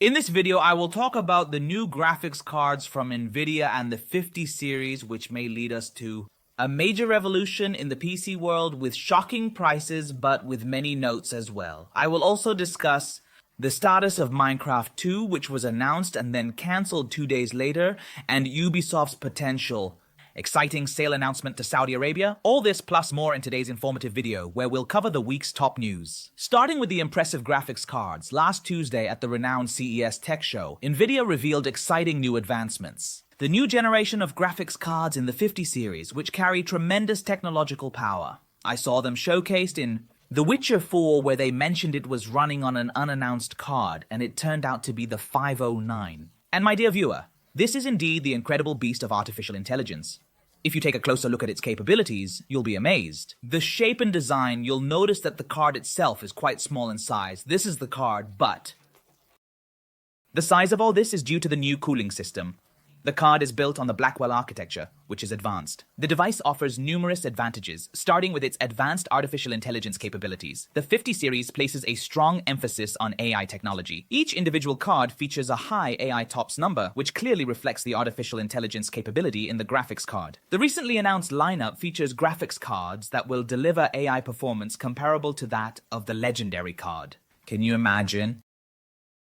In this video, I will talk about the new graphics cards from Nvidia and the 50 series, which may lead us to a major revolution in the PC world with shocking prices, but with many notes as well. I will also discuss the status of Minecraft 2, which was announced and then cancelled 2 days later, and Ubisoft's potential exciting sale announcement to Saudi Arabia. All this plus more in today's informative video, where we'll cover the week's top news. Starting with the impressive graphics cards, last Tuesday at the renowned CES Tech Show, Nvidia revealed exciting new advancements. The new generation of graphics cards in the 50 series, which carry tremendous technological power. I saw them showcased in The Witcher 4, where they mentioned it was running on an unannounced card, and it turned out to be the 509. And my dear viewer, this is indeed the incredible beast of artificial intelligence. If you take a closer look at its capabilities, you'll be amazed. The shape and design, you'll notice that the card itself is quite small in size. This is the card, but the size of all this is due to the new cooling system. The card is built on the Blackwell architecture, which is advanced. The device offers numerous advantages, starting with its advanced artificial intelligence capabilities. The 50 series places a strong emphasis on AI technology. Each individual card features a high AI TOPS number, which clearly reflects the artificial intelligence capability in the graphics card. The recently announced lineup features graphics cards that will deliver AI performance comparable to that of the legendary card. Can you imagine?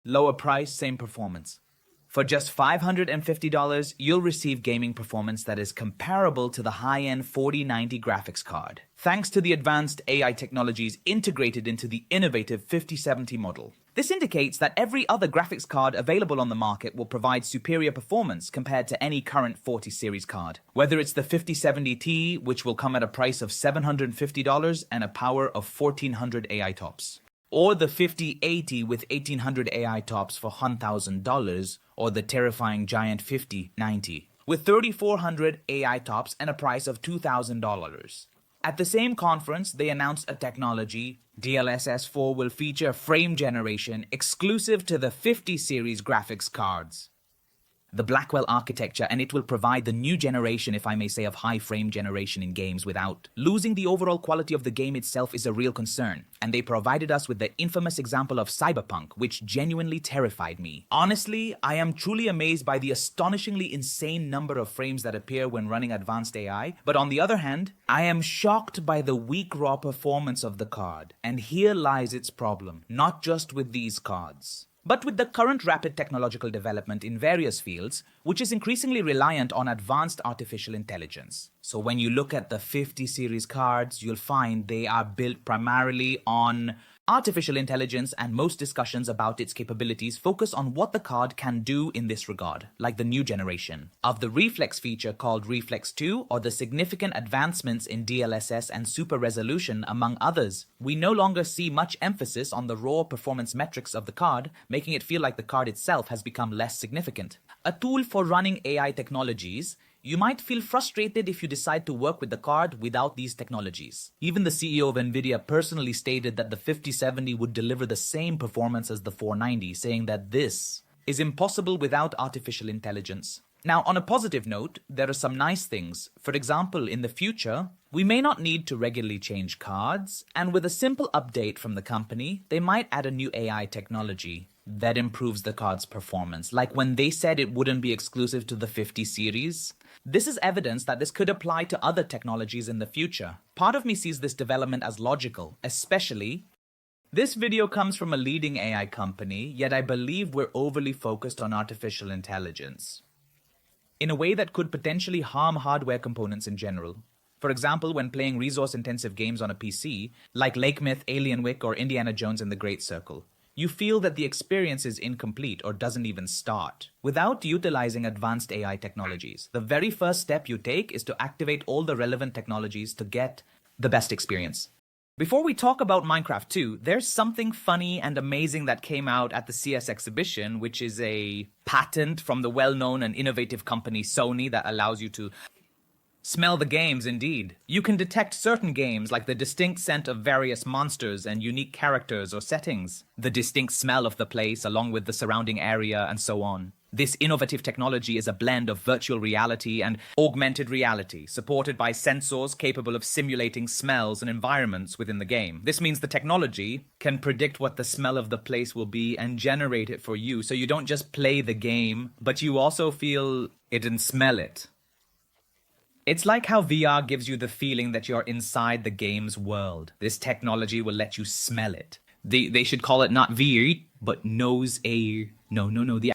Lower price, same performance. For just $550, you'll receive gaming performance that is comparable to the high-end 4090 graphics card, thanks to the advanced AI technologies integrated into the innovative 5070 model. This indicates that every other graphics card available on the market will provide superior performance compared to any current 40 series card. Whether it's the 5070T, which will come at a price of $750 and a power of 1400 AI TOPS, or the 5080 with 1800 AI TOPS for $1,000, or the terrifying giant 5090 with 3400 AI TOPS and a price of $2,000. At the same conference, they announced a technology. DLSS 4 will feature frame generation exclusive to the 50 series graphics cards, the Blackwell architecture, and it will provide the new generation, if I may say, of high frame generation in games without losing the overall quality of the game itself is a real concern. And they provided us with the infamous example of Cyberpunk, which genuinely terrified me. Honestly, I am truly amazed by the astonishingly insane number of frames that appear when running advanced AI. But on the other hand, I am shocked by the weak raw performance of the card. And here lies its problem, not just with these cards, but with the current rapid technological development in various fields, which is increasingly reliant on advanced artificial intelligence. So when you look at the 50 series cards, you'll find they are built primarily on artificial intelligence, and most discussions about its capabilities focus on what the card can do in this regard, like the new generation of the reflex feature called Reflex 2, or the significant advancements in DLSS and super resolution, among others. We no longer see much emphasis on the raw performance metrics of the card, making it feel like the card itself has become less significant. A tool for running AI technologies. You might feel frustrated if you decide to work with the card without these technologies. Even the CEO of Nvidia personally stated that the 5070 would deliver the same performance as the 490, saying that this is impossible without artificial intelligence. Now, on a positive note, there are some nice things. For example, in the future, we may not need to regularly change cards, and with a simple update from the company, they might add a new AI technology that improves the card's performance, like when they said it wouldn't be exclusive to the 50 series. This is evidence that this could apply to other technologies in the future. Part of me sees this development as logical, especially this video comes from a leading AI company, yet I believe we're overly focused on artificial intelligence in a way that could potentially harm hardware components in general. For example, when playing resource-intensive games on a PC, like Lake Myth, Alien Wick, or Indiana Jones and the Great Circle, you feel that the experience is incomplete or doesn't even start without utilizing advanced AI technologies. The very first step you take is to activate all the relevant technologies to get the best experience. Before we talk about Minecraft 2, there's something funny and amazing that came out at the CS exhibition, which is a patent from the well-known and innovative company Sony that allows you to Smell the games, indeed. You can detect certain games like the distinct scent of various monsters and unique characters or settings, the distinct smell of the place along with the surrounding area, and so on. This innovative technology is a blend of virtual reality and augmented reality, supported by sensors capable of simulating smells and environments within the game. This means the technology can predict what the smell of the place will be and generate it for you, so you don't just play the game, but you also feel it and smell it. It's like how VR gives you the feeling that you're inside the game's world. This technology will let you smell it. They should call it not VR, but nose air. No, the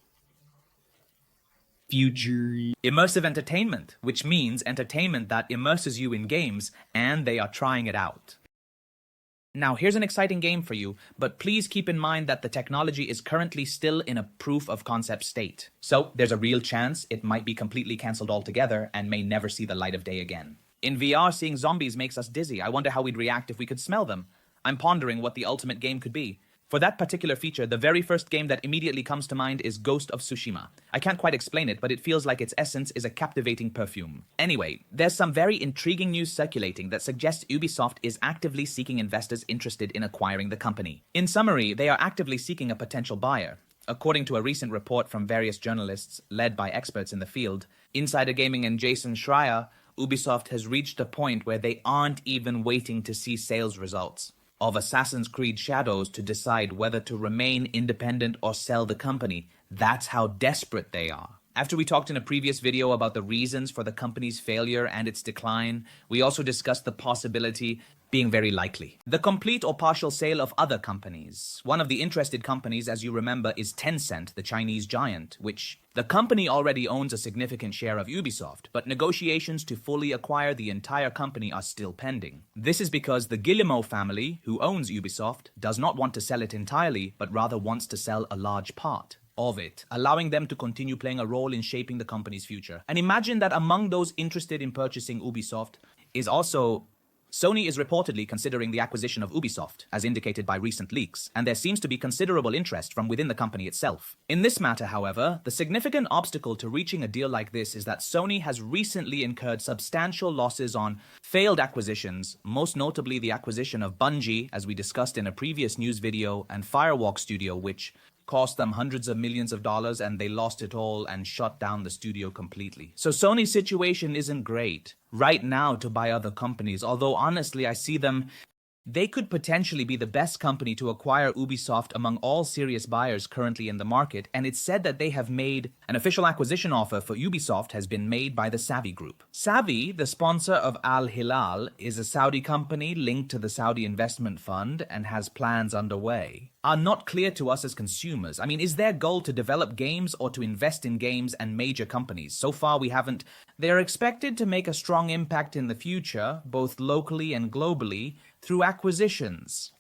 future. Immersive entertainment, which means entertainment that immerses you in games, and they are trying it out. Now, here's an exciting game for you, but please keep in mind that the technology is currently still in a proof of concept state. So there's a real chance it might be completely cancelled altogether and may never see the light of day again. In VR, seeing zombies makes us dizzy. I wonder how we'd react if we could smell them. I'm pondering what the ultimate game could be. For that particular feature, the very first game that immediately comes to mind is Ghost of Tsushima. I can't quite explain it, but it feels like its essence is a captivating perfume. Anyway, there's some very intriguing news circulating that suggests Ubisoft is actively seeking investors interested in acquiring the company. In summary, they are actively seeking a potential buyer. According to a recent report from various journalists led by experts in the field, Insider Gaming and Jason Schreier, Ubisoft has reached a point where they aren't even waiting to see sales results of Assassin's Creed Shadows to decide whether to remain independent or sell the company. That's how desperate they are. After we talked in a previous video about the reasons for the company's failure and its decline, we also discussed the possibility being very likely. The complete or partial sale of other companies. One of the interested companies, as you remember, is Tencent, the Chinese giant, which the company already owns a significant share of Ubisoft, but negotiations to fully acquire the entire company are still pending. This is because the Guillemot family, who owns Ubisoft, does not want to sell it entirely, but rather wants to sell a large part of it, allowing them to continue playing a role in shaping the company's future. And imagine that among those interested in purchasing Ubisoft is also Sony is reportedly considering the acquisition of Ubisoft, as indicated by recent leaks, and there seems to be considerable interest from within the company itself. In this matter, however, the significant obstacle to reaching a deal like this is that Sony has recently incurred substantial losses on failed acquisitions, most notably the acquisition of Bungie, as we discussed in a previous news video, and Firewalk Studio, which cost them hundreds of millions of dollars, and they lost it all and shut down the studio completely. So Sony's situation isn't great right now to buy other companies, although honestly I see them, they could potentially be the best company to acquire Ubisoft among all serious buyers currently in the market, and it's said that they have made an official acquisition offer for Ubisoft has been made by the Savvy Group. Savvy, the sponsor of Al Hilal, is a Saudi company linked to the Saudi Investment Fund and has plans underway. Are not clear to us as consumers. I mean, is their goal to develop games or to invest in games and major companies? So far, we haven't. They're expected to make a strong impact in the future, both locally and globally, through acquisitions.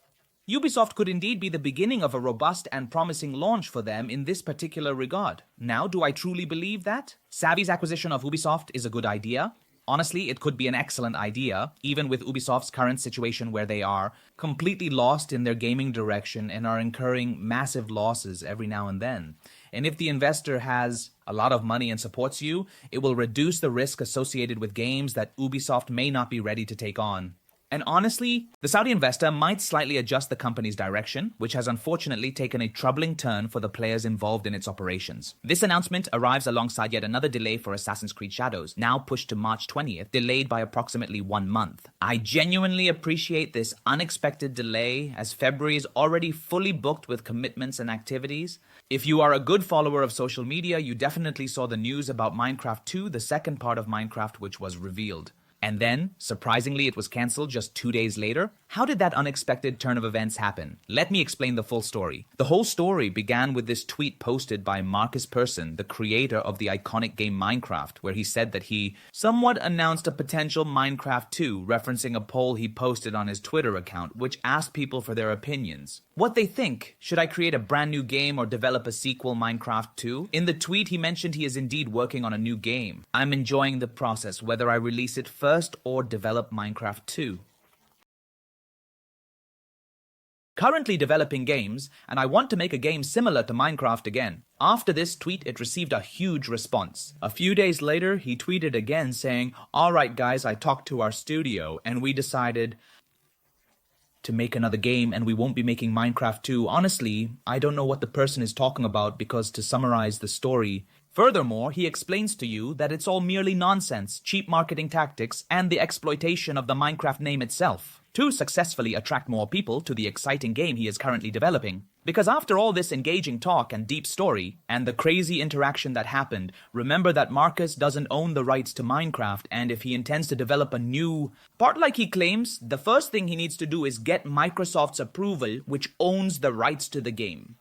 Ubisoft could indeed be the beginning of a robust and promising launch for them in this particular regard. Now, do I truly believe that? Savvy's acquisition of Ubisoft is a good idea. Honestly, it could be an excellent idea, even with Ubisoft's current situation where they are completely lost in their gaming direction and are incurring massive losses every now and then. And if the investor has a lot of money and supports you, it will reduce the risk associated with games that Ubisoft may not be ready to take on. And honestly, the Saudi investor might slightly adjust the company's direction, which has unfortunately taken a troubling turn for the players involved in its operations. This announcement arrives alongside yet another delay for Assassin's Creed Shadows, now pushed to March 20th, delayed by approximately 1 month. I genuinely appreciate this unexpected delay, as February is already fully booked with commitments and activities. If you are a good follower of social media, you definitely saw the news about Minecraft 2, the second part of Minecraft, which was revealed. And then, surprisingly, it was cancelled just 2 days later. How did that unexpected turn of events happen? Let me explain the full story. The whole story began with this tweet posted by Marcus Persson, the creator of the iconic game Minecraft, where he said that he somewhat announced a potential Minecraft 2, referencing a poll he posted on his Twitter account, which asked people for their opinions. What they think. Should I create a brand new game or develop a sequel, Minecraft 2? In the tweet, he mentioned he is indeed working on a new game. I'm enjoying the process, whether I release it first or develop Minecraft 2. currently developing games, and I want to make a game similar to Minecraft again. After this tweet, it received a huge response. A few days later, he tweeted again saying, "Alright guys, I talked to our studio, and we decided to make another game, and we won't be making Minecraft 2. Honestly, I don't know what the person is talking about because to summarize the story." Furthermore, he explains to you that it's all merely nonsense, cheap marketing tactics, and the exploitation of the Minecraft name itself to successfully attract more people to the exciting game he is currently developing. Because after all this engaging talk and deep story, and the crazy interaction that happened, remember that Marcus doesn't own the rights to Minecraft, and if he intends to develop a new part like he claims, the first thing he needs to do is get Microsoft's approval, which owns the rights to the game.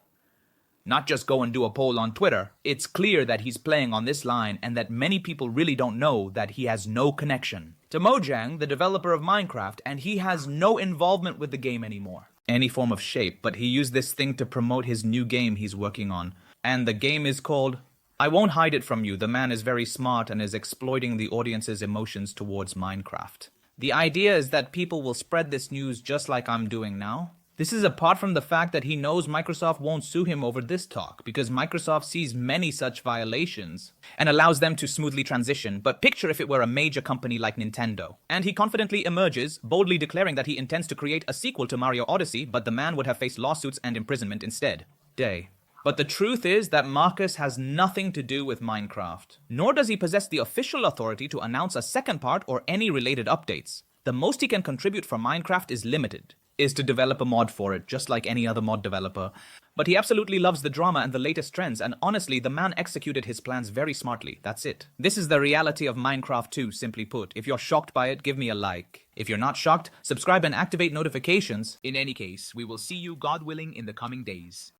Not just go and do a poll on Twitter. It's clear that he's playing on this line and that many people really don't know that he has no connection to Mojang, the developer of Minecraft, and he has no involvement with the game anymore. Any form of shape, but he used this thing to promote his new game he's working on. And the game is called... I won't hide it from you, the man is very smart and is exploiting the audience's emotions towards Minecraft. The idea is that people will spread this news just like I'm doing now. This is apart from the fact that he knows Microsoft won't sue him over this talk, because Microsoft sees many such violations and allows them to smoothly transition, but picture if it were a major company like Nintendo. And he confidently emerges, boldly declaring that he intends to create a sequel to Mario Odyssey, but the man would have faced lawsuits and imprisonment instead. But the truth is that Marcus has nothing to do with Minecraft, nor does he possess the official authority to announce a second part or any related updates. The most he can contribute for Minecraft is limited. Is to develop a mod for it, just like any other mod developer. But he absolutely loves the drama and the latest trends, and honestly, the man executed his plans very smartly. That's it. This is the reality of Minecraft 2, simply put. If you're shocked by it, give me a like. If you're not shocked, subscribe and activate notifications. In any case, we will see you, God willing, in the coming days.